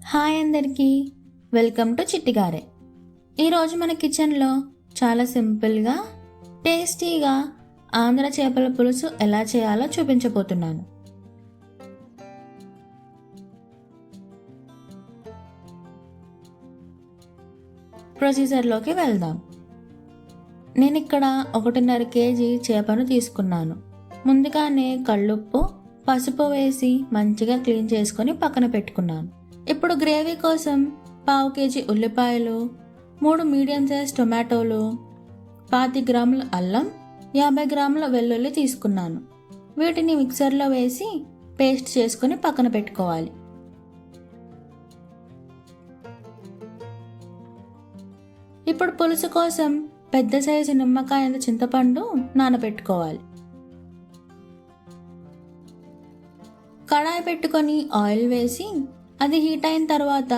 Hi అందరికీ, welcome to చిట్టిగారే. ఈరోజు మన కిచెన్లో చాలా సింపుల్గా టేస్టీగా ఆంధ్ర చేపల పులుసు ఎలా చేయాలో చూపించబోతున్నాను. ప్రొసీజర్లోకి వెళ్దాం. నేను ఇక్కడ 1.5 కేజీ చేపను తీసుకున్నాను. ముందుగానే కళ్ళుప్పు, పసుపు వేసి మంచిగా క్లీన్ చేసుకొని పక్కన పెట్టుకున్నాను. ఇప్పుడు గ్రేవీ కోసం 1/2 కేజీ ఉల్లిపాయలు, 3 మీడియం సైజ్ టొమాటోలు, 25 గ్రాముల అల్లం, 50 గ్రాముల వెల్లుల్లి తీసుకున్నాను. వీటిని మిక్సర్లో వేసి పేస్ట్ చేసుకొని పక్కన పెట్టుకోవాలి. ఇప్పుడు పులుసు కోసం పెద్ద సైజు నిమ్మకాయ చింతపండు నానబెట్టుకోవాలి. కడాయి పెట్టుకొని ఆయిల్ వేసి అది హీట్ అయిన తర్వాత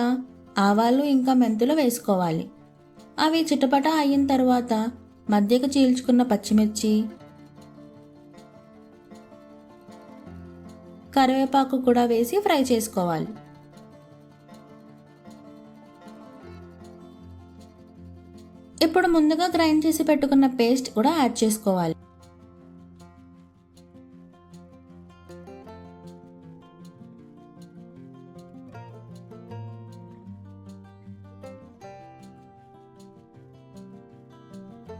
ఆవాలు ఇంకా మెంతులు వేసుకోవాలి. అవి చిటపట అయిన తర్వాత మధ్యకు చీల్చుకున్న పచ్చిమిర్చి, కరివేపాకు కూడా వేసి ఫ్రై చేసుకోవాలి. ఇప్పుడు ముందుగా గ్రైండ్ చేసి పెట్టుకున్న పేస్ట్ కూడా యాడ్ చేసుకోవాలి.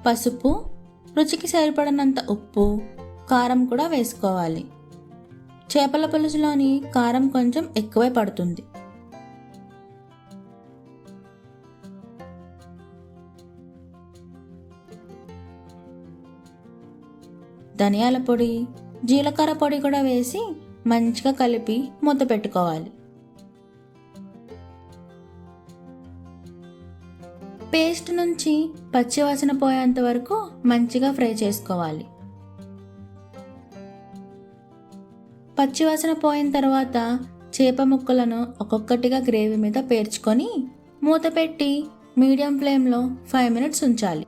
పసుపు, రుచికి సరిపడినంత ఉప్పు, కారం కూడా వేసుకోవాలి. చేపల పులుసులోని కారం కొంచెం ఎక్కువే పడుతుంది. ధనియాల పొడి, జీలకర్ర పొడి కూడా వేసి మంచిగా కలిపి మూత పెట్టుకోవాలి. పేస్ట్ నుంచి పచ్చివాసన పోయేంత వరకు మంచిగా ఫ్రై చేసుకోవాలి. పచ్చివాసన పోయిన తర్వాత చేప ముక్కలను ఒక్కొక్కటిగా గ్రేవీ మీద పేర్చుకొని మూత పెట్టి మీడియం ఫ్లేమ్లో 5 మినిట్స్ ఉంచాలి.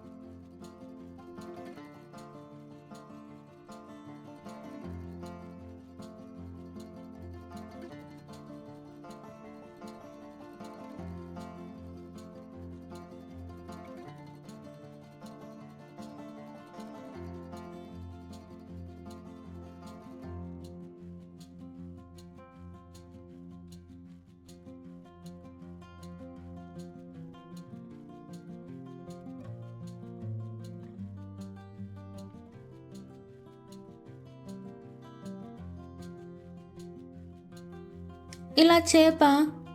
ఇలా చేప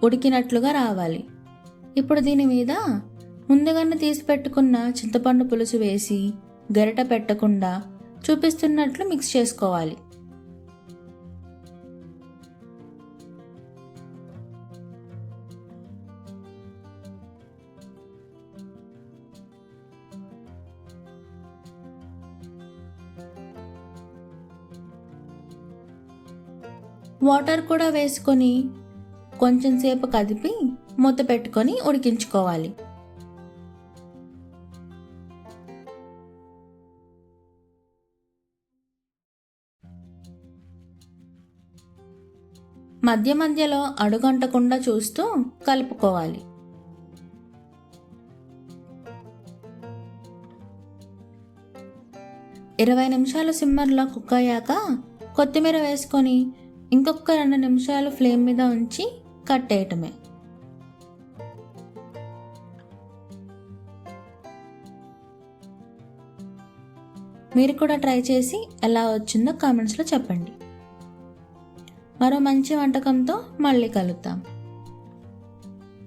ఉడికినట్లుగా రావాలి. ఇప్పుడు దీని మీద ముందుగానే తీసి పెట్టుకున్న చింతపండు పులుసు వేసి గరిట పెట్టకుండా చూపిస్తున్నట్లు మిక్స్ చేసుకోవాలి. వాటర్ కూడా వేసుకొని కొంచెం సేపు కదిపి మూత పెట్టుకొని ఉడికించుకోవాలి. మధ్య మధ్యలో అడుగంటకుండా చూస్తూ కలుపుకోవాలి. ఇరవై నిమిషాలు సిమ్మర్లో కుక్ అయ్యాక కొత్తిమీర వేసుకొని ఇంకొక 2 నిమిషాలు ఫ్లేమ్ మీద ఉంచి కట్టేయటమే. మీరు కూడా ట్రై చేసి ఎలా వచ్చిందో కామెంట్స్లో చెప్పండి. మరో మంచి వంటకంతో మళ్ళీ కలుద్దాం.